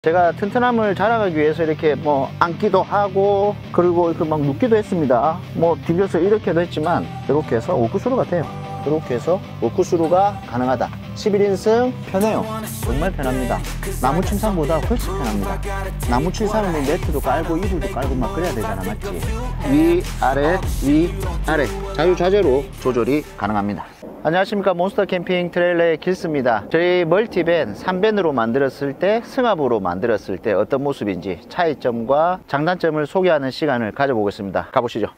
제가 튼튼함을 자랑하기 위해서 이렇게 뭐 앉기도 하고 그리고 이렇게 막 눕기도 했습니다. 뭐 디벼서 이렇게도 했지만 이렇게 해서 워크스루가 돼요. 이렇게 해서 워크스루가 가능하다. 11인승 편해요. 정말 편합니다. 나무 침상보다 훨씬 편합니다. 나무 침상은 뭐 매트도 깔고 이불도 깔고 막 그래야 되잖아, 맞지? 위 아래 자유자재로 조절이 가능합니다. 안녕하십니까, 몬스터 캠핑 트레일러의 길스입니다. 저희 멀티밴 3밴으로 만들었을 때, 승합으로 만들었을 때 어떤 모습인지 차이점과 장단점을 소개하는 시간을 가져보겠습니다. 가보시죠.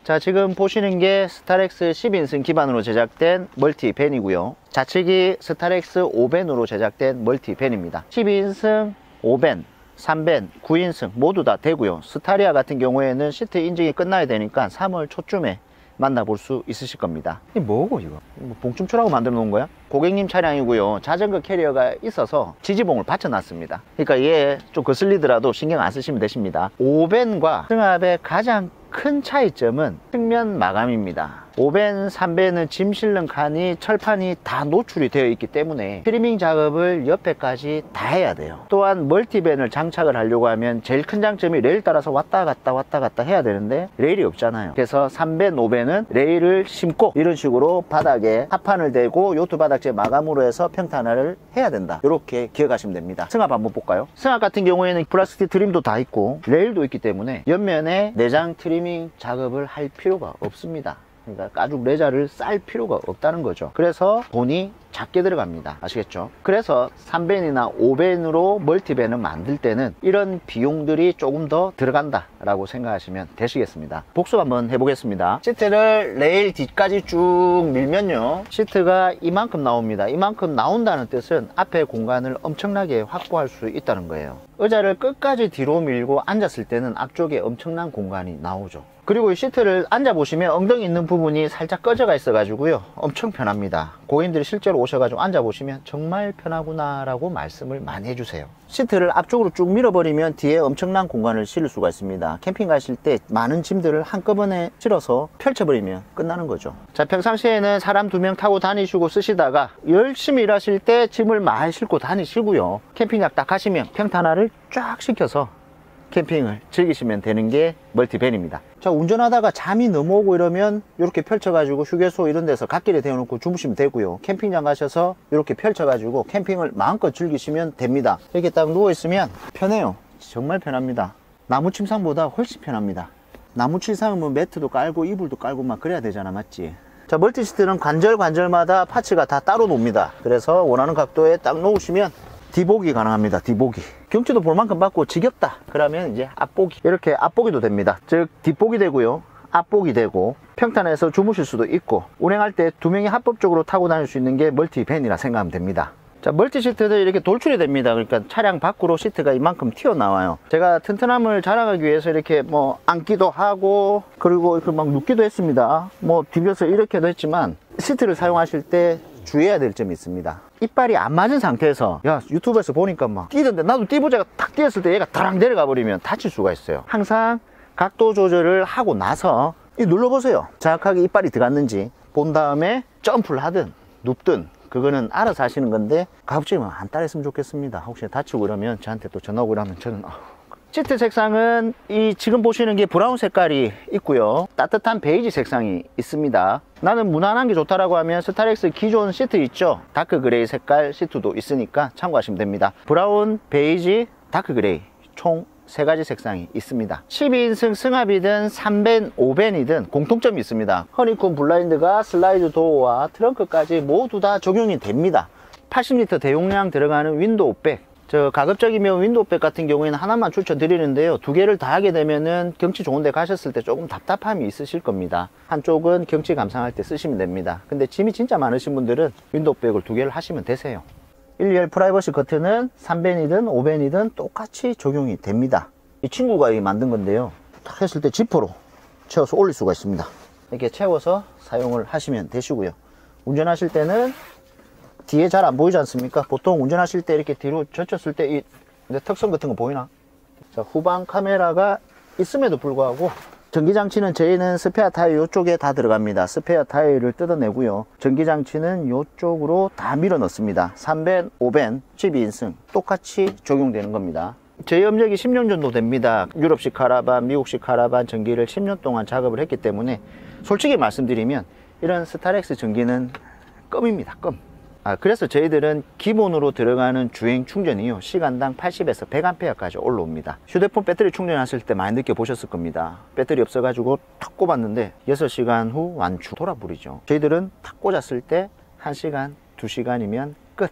자, 지금 보시는 게 스타렉스 10인승 기반으로 제작된 멀티밴이고요. 좌측이 스타렉스 5밴으로 제작된 멀티밴입니다. 12인승, 5밴, 3밴, 9인승 모두 다 되고요. 스타리아 같은 경우에는 시트 인증이 끝나야 되니까 3월 초쯤에 만나볼 수 있으실 겁니다. 이게 뭐고 이거? 뭐 봉춤추라고 만들어 놓은 거야? 고객님 차량이고요. 자전거 캐리어가 있어서 지지봉을 받쳐놨습니다. 그러니까 얘 좀 거슬리더라도 신경 안 쓰시면 되십니다. 5밴과 승합의 가장 큰 차이점은 측면 마감입니다. 5밴, 3밴은 짐 실는 칸이 철판이 다 노출이 되어 있기 때문에 트리밍 작업을 옆에까지 다 해야 돼요. 또한 멀티밴을 장착을 하려고 하면 제일 큰 장점이 레일 따라서 왔다 갔다 해야 되는데 레일이 없잖아요. 그래서 3밴, 5밴은 레일을 심고 이런 식으로 바닥에 하판을 대고 요트 바닥재 마감으로 해서 평탄화를 해야 된다. 이렇게 기억하시면 됩니다. 승합 한번 볼까요? 승합 같은 경우에는 플라스틱 트림도 다 있고 레일도 있기 때문에 옆면에 내장 트리밍 작업을 할 필요가 없습니다. 그러니까 가죽 레자를 쌀 필요가 없다는 거죠. 그래서 돈이 작게 들어갑니다. 아시겠죠? 그래서 3밴이나 5밴으로 멀티밴을 만들 때는 이런 비용들이 조금 더 들어간다 라고 생각하시면 되시겠습니다. 복습 한번 해보겠습니다. 시트를 레일 뒤까지 쭉 밀면요, 시트가 이만큼 나옵니다. 이만큼 나온다는 뜻은 앞에 공간을 엄청나게 확보할 수 있다는 거예요. 의자를 끝까지 뒤로 밀고 앉았을 때는 앞쪽에 엄청난 공간이 나오죠. 그리고 이 시트를 앉아보시면 엉덩이 있는 부분이 살짝 꺼져가 있어 가지고요, 엄청 편합니다. 고객님들이 실제로 오셔가지고 앉아보시면 정말 편하구나 라고 말씀을 많이 해주세요. 시트를 앞쪽으로 쭉 밀어버리면 뒤에 엄청난 공간을 실을 수가 있습니다. 캠핑 가실 때 많은 짐들을 한꺼번에 실어서 펼쳐버리면 끝나는 거죠. 자, 평상시에는 사람 2명 타고 다니시고 쓰시다가 열심히 일하실 때 짐을 많이 싣고 다니시고요, 캠핑장 딱 가시면 평탄화를 쫙 시켜서 캠핑을 즐기시면 되는 게 멀티밴입니다. 자, 운전하다가 잠이 너무 오고 이러면 이렇게 펼쳐가지고 휴게소 이런 데서 갓길에 대어놓고 주무시면 되고요, 캠핑장 가셔서 이렇게 펼쳐가지고 캠핑을 마음껏 즐기시면 됩니다. 이렇게 딱 누워있으면 편해요. 정말 편합니다. 나무 침상보다 훨씬 편합니다. 나무 침상은 뭐 매트도 깔고 이불도 깔고 막 그래야 되잖아, 맞지? 자, 멀티시트는 관절마다 파츠가 다 따로 놉니다. 그래서 원하는 각도에 딱 놓으시면 뒤보기 가능합니다. 뒤보기. 경치도 볼 만큼 받고 지겹다 그러면 이제 앞보기, 이렇게 앞보기도 됩니다. 즉 뒷보기 되고요, 앞보기 되고, 평탄해서 주무실 수도 있고, 운행할 때 2명이 합법적으로 타고 다닐 수 있는 게 멀티밴이라 생각하면 됩니다. 자, 멀티시트도 이렇게 돌출이 됩니다. 그러니까 차량 밖으로 시트가 이만큼 튀어나와요. 제가 튼튼함을 자랑하기 위해서 이렇게 뭐 앉기도 하고 그리고 이렇게 막 눕기도 했습니다. 뭐 디벼서 이렇게도 했지만 시트를 사용하실 때 주의해야 될 점이 있습니다. 이빨이 안 맞은 상태에서, 야, 유튜브에서 보니까 막 뛰던데 나도 뛰보자가 탁 뛰었을 때 얘가 다랑 내려가 버리면 다칠 수가 있어요. 항상 각도 조절을 하고 나서 눌러보세요. 정확하게 이빨이 들어갔는지 본 다음에 점프를 하든 눕든 그거는 알아서 하시는 건데 가급적이면 안 따랐으면 좋겠습니다. 혹시 다치고 이러면 저한테 또 전화 오고 이러면 저는 시트 색상은 이 지금 보시는 게 브라운 색깔이 있고요, 따뜻한 베이지 색상이 있습니다. 나는 무난한 게 좋다라고 하면 스타렉스 기존 시트 있죠, 다크 그레이 색깔 시트도 있으니까 참고하시면 됩니다. 브라운, 베이지, 다크 그레이 총 3가지 색상이 있습니다. 12인승 승합이든 3밴, 5밴이든 공통점이 있습니다. 허니콤 블라인드가 슬라이드 도어와 트렁크까지 모두 다 적용이 됩니다. 80리터 대용량 들어가는 윈도우백, 가급적이면 윈도우백 같은 경우에는 하나만 추천드리는데요, 2개를 다 하게 되면은 경치 좋은 데 가셨을 때 조금 답답함이 있으실 겁니다. 한쪽은 경치 감상할 때 쓰시면 됩니다. 근데 짐이 진짜 많으신 분들은 윈도우백을 2개를 하시면 되세요. 1열 프라이버시 커튼은 3밴이든 5밴이든 똑같이 적용이 됩니다. 이 친구가 만든 건데요, 딱 했을 때 지퍼로 채워서 올릴 수가 있습니다. 이렇게 채워서 사용을 하시면 되시고요, 운전하실 때는 뒤에 잘 안 보이지 않습니까? 보통 운전하실 때 이렇게 뒤로 젖혔을 때 이 턱선 같은 거 보이나? 자, 후방 카메라가 있음에도 불구하고 전기장치는 저희는 스페어 타일 이쪽에 다 들어갑니다. 스페어 타일을 뜯어내고요. 전기장치는 이쪽으로 다 밀어 넣습니다. 3벤, 5벤, 12인승 똑같이 적용되는 겁니다. 저희 업력이 10년 정도 됩니다. 유럽식 카라반, 미국식 카라반 전기를 10년 동안 작업을 했기 때문에 솔직히 말씀드리면 이런 스타렉스 전기는 껌입니다. 껌. 그래서 저희들은 기본으로 들어가는 주행 충전이요, 시간당 80에서 100A까지 올라옵니다. 휴대폰 배터리 충전하실 때 많이 느껴보셨을 겁니다. 배터리 없어가지고 탁 꼽았는데 6시간 후 완충 돌아버리죠. 저희들은 탁 꽂았을 때 1시간, 2시간이면 끝.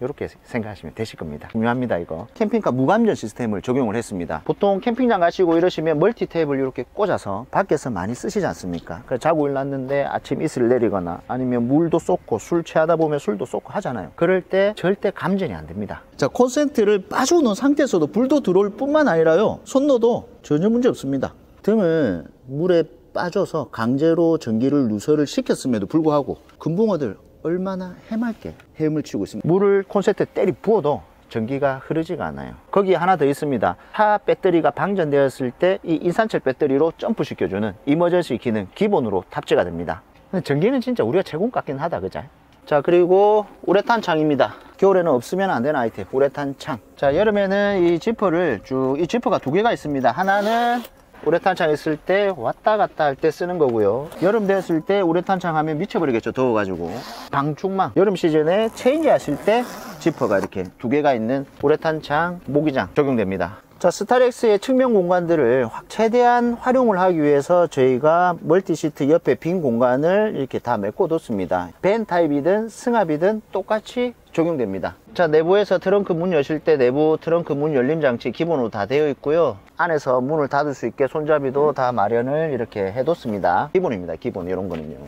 이렇게 생각하시면 되실 겁니다. 중요합니다. 이거 캠핑카 무감전 시스템을 적용을 했습니다. 보통 캠핑장 가시고 이러시면 멀티탭을 이렇게 꽂아서 밖에서 많이 쓰시지 않습니까? 그래서 자고 일어났는데 아침 이슬을 내리거나 아니면 물도 쏟고 술 취하다 보면 술도 쏟고 하잖아요. 그럴 때 절대 감전이 안 됩니다. 자, 콘센트를 빠져놓은 상태에서도 불도 들어올 뿐만 아니라요, 손 넣어도 전혀 문제 없습니다. 등을 물에 빠져서 강제로 전기를 누설을 시켰음에도 불구하고 금붕어들 얼마나 해맑게 헤엄을 치고 있습니다. 물을 콘센트에 때리 부어도 전기가 흐르지가 않아요. 거기에 하나 더 있습니다. 타 배터리가 방전되었을 때 이 인산철 배터리로 점프 시켜주는 이머전시 기능 기본으로 탑재가 됩니다. 근데 전기는 진짜 우리가 제공 같긴 하다, 그죠? 자, 그리고 우레탄 창입니다. 겨울에는 없으면 안 되는 아이템, 우레탄 창. 자, 여름에는 이 지퍼를 이 지퍼가 두 개가 있습니다. 하나는 우레탄 창 있을 때 왔다 갔다 할 때 쓰는 거고요. 여름 됐을 때 우레탄 창 하면 미쳐버리겠죠, 더워가지고. 방충망, 여름 시즌에 체인지 하실 때 지퍼가 이렇게 두 개가 있는 우레탄 창 모기장 적용됩니다. 자, 스타렉스의 측면 공간들을 최대한 활용을 하기 위해서 저희가 멀티시트 옆에 빈 공간을 이렇게 다 메꿔뒀습니다. 벤 타입이든 승합이든 똑같이 적용됩니다. 자, 내부에서 트렁크 문 여실 때 내부 트렁크 문 열림 장치 기본으로 다 되어 있고요. 안에서 문을 닫을 수 있게 손잡이도 다 마련을 이렇게 해뒀습니다. 기본입니다. 기본. 이런 거는요.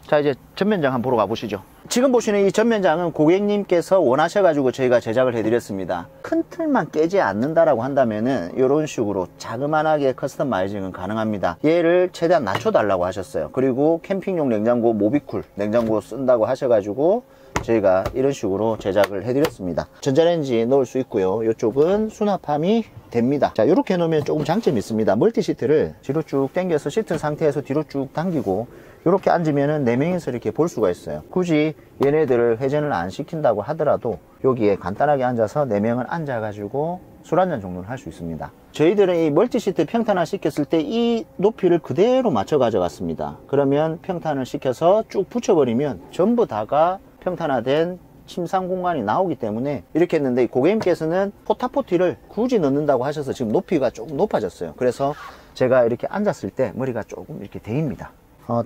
자, 이제 전면장 한번 보러 가보시죠. 지금 보시는 이 전면장은 고객님께서 원하셔가지고 저희가 제작을 해드렸습니다. 큰 틀만 깨지 않는다라고 한다면은 이런 식으로 자그만하게 커스터마이징은 가능합니다. 얘를 최대한 낮춰달라고 하셨어요. 그리고 캠핑용 냉장고 모비쿨 냉장고 쓴다고 하셔가지고 저희가 이런 식으로 제작을 해드렸습니다. 전자레인지 넣을 수 있고요. 이쪽은 수납함이 됩니다. 자, 이렇게 놓으면 조금 장점이 있습니다. 멀티시트를 뒤로 쭉 당겨서 시트 상태에서 뒤로 쭉 당기고 이렇게 앉으면은 4명이서 이렇게 볼 수가 있어요. 굳이 얘네들을 회전을 안 시킨다고 하더라도 여기에 간단하게 앉아서 4명을 앉아가지고 술 한잔 정도는 할 수 있습니다. 저희들은 이 멀티시트 평탄화 시켰을 때 이 높이를 그대로 맞춰 가져갔습니다. 그러면 평탄을 시켜서 쭉 붙여버리면 전부 다가 평탄화된 침상 공간이 나오기 때문에 이렇게 했는데, 고객님께서는 포타포티를 굳이 넣는다고 하셔서 지금 높이가 조금 높아졌어요. 그래서 제가 이렇게 앉았을 때 머리가 조금 이렇게 대입니다.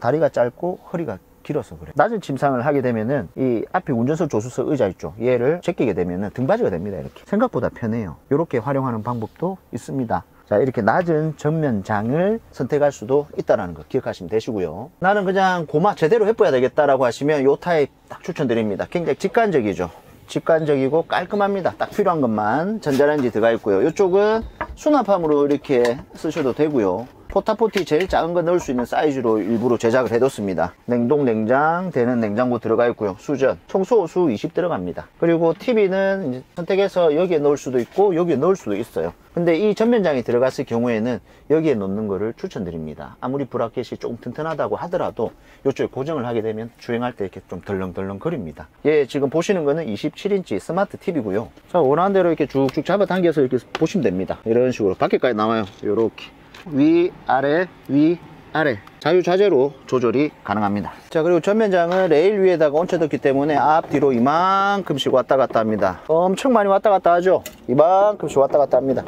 다리가 짧고 허리가 길어서 그래요. 낮은 침상을 하게 되면은 이 앞에 운전석 조수석 의자 있죠, 얘를 제끼게 되면은 등받이가 됩니다. 이렇게 생각보다 편해요. 이렇게 활용하는 방법도 있습니다. 자, 이렇게 낮은 전면장을 선택할 수도 있다는 거 기억하시면 되시고요. 나는 그냥 고마 제대로 해봐야 되겠다라고 하시면 이 타입 딱 추천드립니다. 굉장히 직관적이죠. 직관적이고 깔끔합니다. 딱 필요한 것만 전자레인지 들어가 있고요. 이쪽은 수납함으로 이렇게 쓰셔도 되고요. 포타포티 제일 작은 거 넣을 수 있는 사이즈로 일부러 제작을 해뒀습니다. 냉동 냉장 되는 냉장고 들어가 있고요. 수전 청소호수 20 들어갑니다. 그리고 TV는 이제 선택해서 여기에 넣을 수도 있고 여기에 넣을 수도 있어요. 근데 이 전면장이 들어갔을 경우에는 여기에 넣는 거를 추천드립니다. 아무리 브라켓이 조금 튼튼하다고 하더라도 이쪽에 고정을 하게 되면 주행할 때 이렇게 좀 덜렁덜렁 거립니다. 예, 지금 보시는 거는 27인치 스마트 TV고요. 자, 원하는 대로 이렇게 쭉쭉 잡아당겨서 이렇게 보시면 됩니다. 이런 식으로 밖에까지 나와요. 이렇게 위 아래 위 아래 자유자재로 조절이 가능합니다. 자, 그리고 전면장은 레일 위에다가 얹혀뒀기 때문에 앞뒤로 이만큼씩 왔다 갔다 합니다. 엄청 많이 왔다 갔다 하죠. 이만큼씩 왔다 갔다 합니다.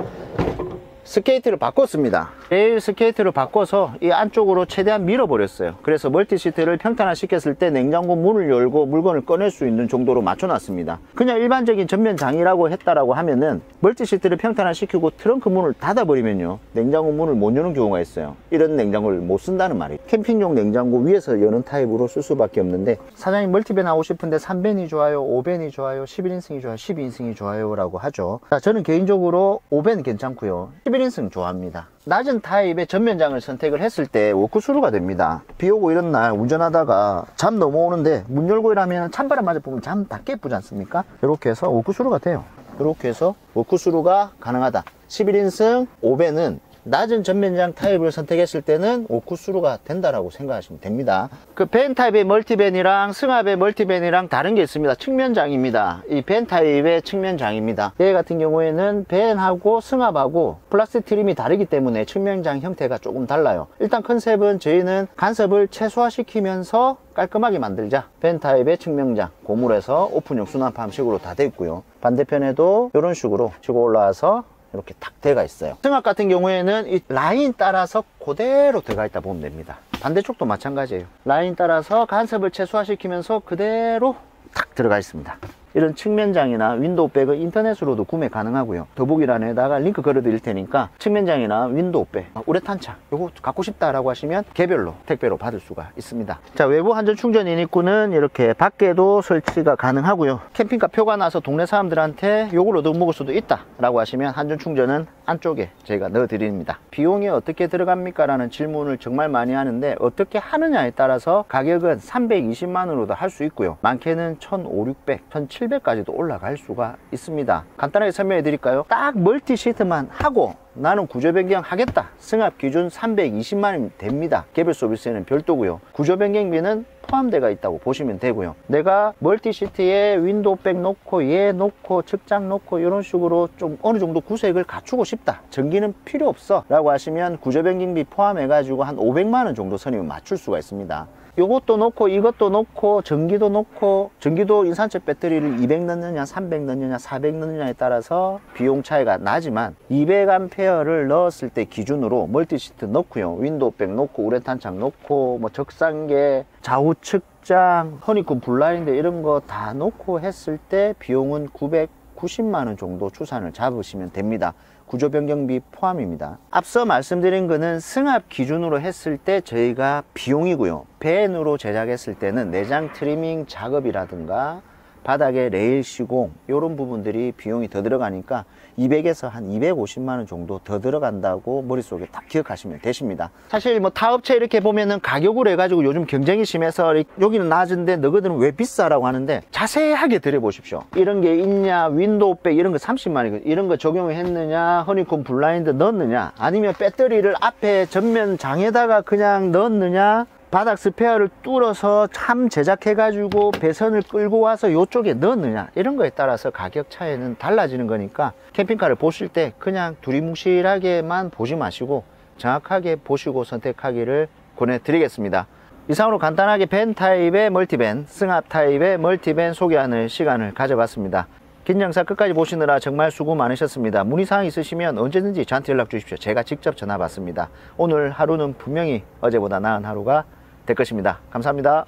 스케이트를 바꿨습니다. 레일 스케이트를 바꿔서 이 안쪽으로 최대한 밀어버렸어요. 그래서 멀티시트를 평탄화 시켰을 때 냉장고 문을 열고 물건을 꺼낼 수 있는 정도로 맞춰놨습니다. 그냥 일반적인 전면장이라고 했다라고 하면은 멀티시트를 평탄화 시키고 트렁크 문을 닫아버리면요, 냉장고 문을 못 여는 경우가 있어요. 이런 냉장고를 못 쓴다는 말이에요. 캠핑용 냉장고 위에서 여는 타입으로 쓸 수밖에 없는데, 사장님 멀티밴 하고 싶은데 3밴이 좋아요, 5밴이 좋아요, 11인승이 좋아요, 12인승이 좋아요 라고 하죠. 자, 저는 개인적으로 5밴 괜찮고요, 11인승 좋아합니다. 낮은 타입의 전면장을 선택을 했을 때 워크스루가 됩니다. 비 오고 이런 날 운전하다가 잠 넘어오는데 문 열고 이러면 찬바람 맞아 보면 잠 다 깨쁘지 않습니까? 이렇게 해서 워크스루가 돼요. 이렇게 해서 워크스루가 가능하다. 11인승 5배는 낮은 전면장 타입을 선택했을 때는 오쿠스루가 된다라고 생각하시면 됩니다. 그 벤 타입의 멀티밴이랑 승합의 멀티밴이랑 다른 게 있습니다. 측면장입니다. 이 벤 타입의 측면장입니다. 얘 같은 경우에는 벤하고 승합하고 플라스틱 트림이 다르기 때문에 측면장 형태가 조금 달라요. 일단 컨셉은 저희는 간섭을 최소화시키면서 깔끔하게 만들자. 벤 타입의 측면장 고무에서 오픈형 수납함식으로 다 되어 있고요. 반대편에도 이런 식으로 치고 올라와서 이렇게 탁 들어가 있어요. 승합 같은 경우에는 이 라인 따라서 그대로 들어가 있다 보면 됩니다. 반대쪽도 마찬가지예요. 라인 따라서 간섭을 최소화시키면서 그대로 탁 들어가 있습니다. 이런 측면장이나 윈도우백은 인터넷으로도 구매 가능하고요. 더보기란에다가 링크 걸어 드릴 테니까 측면장이나 윈도우백, 우레탄창 요거 갖고 싶다라고 하시면 개별로 택배로 받을 수가 있습니다. 자, 외부 한전 충전 유닛구는 이렇게 밖에도 설치가 가능하고요. 캠핑카 표가 나서 동네 사람들한테 요걸로 넣어 먹을 수도 있다 라고 하시면 한전 충전은 안쪽에 저희가 넣어 드립니다. 비용이 어떻게 들어갑니까? 라는 질문을 정말 많이 하는데 어떻게 하느냐에 따라서 가격은 320만원으로도 할 수 있고요. 많게는 1,500, 600, 1,700까지도 올라갈 수가 있습니다. 간단하게 설명해 드릴까요? 딱 멀티 시트만 하고 나는 구조 변경 하겠다. 승합 기준 320만원이면 됩니다. 개별 서비스에는 별도고요. 구조 변경비는 포함되어 있다고 보시면 되고요. 내가 멀티 시트에 윈도우백 놓고 얘 놓고 측장 놓고 이런 식으로 좀 어느 정도 구색을 갖추고 싶다. 전기는 필요 없어 라고 하시면 구조 변경비 포함해 가지고 한 500만원 정도 선이면 맞출 수가 있습니다. 요것도 놓고 이것도 놓고 전기도 놓고, 전기도 인산철 배터리를 200 넣느냐 300 넣느냐 400 넣느냐에 따라서 비용 차이가 나지만 200A를 넣었을 때 기준으로 멀티시트 넣고요, 윈도우백 놓고 우레탄창 놓고 뭐 적상계, 좌우측장, 허니콤 블라인드 이런 거 다 놓고 했을 때 비용은 990만원 정도 추산을 잡으시면 됩니다. 구조 변경비 포함입니다. 앞서 말씀드린 거는 승합 기준으로 했을 때 저희가 비용이고요. 벤으로 제작했을 때는 내장 트리밍 작업이라든가 바닥에 레일 시공 이런 부분들이 비용이 더 들어가니까 200에서 한 250만원 정도 더 들어간다고 머릿속에 딱 기억하시면 되십니다. 사실 뭐 타업체 이렇게 보면은 가격으로 해가지고 요즘 경쟁이 심해서 여기는 낮은데 너희들은 왜 비싸라고 하는데 자세하게 들여보십시오. 이런 게 있냐, 윈도우백 이런 거 30만원 이런 거 적용했느냐, 허니콤 블라인드 넣었느냐, 아니면 배터리를 앞에 전면 장에다가 그냥 넣었느냐, 바닥 스페어를 뚫어서 참 제작해 가지고 배선을 끌고 와서 이쪽에 넣었느냐, 이런 거에 따라서 가격 차이는 달라지는 거니까 캠핑카를 보실 때 그냥 두리뭉실하게만 보지 마시고 정확하게 보시고 선택하기를 권해 드리겠습니다. 이상으로 간단하게 벤 타입의 멀티밴, 승합 타입의 멀티밴 소개하는 시간을 가져봤습니다. 긴 영상 끝까지 보시느라 정말 수고 많으셨습니다. 문의사항 있으시면 언제든지 저한테 연락 주십시오. 제가 직접 전화 받습니다. 오늘 하루는 분명히 어제보다 나은 하루가 될 것입니다. 감사합니다.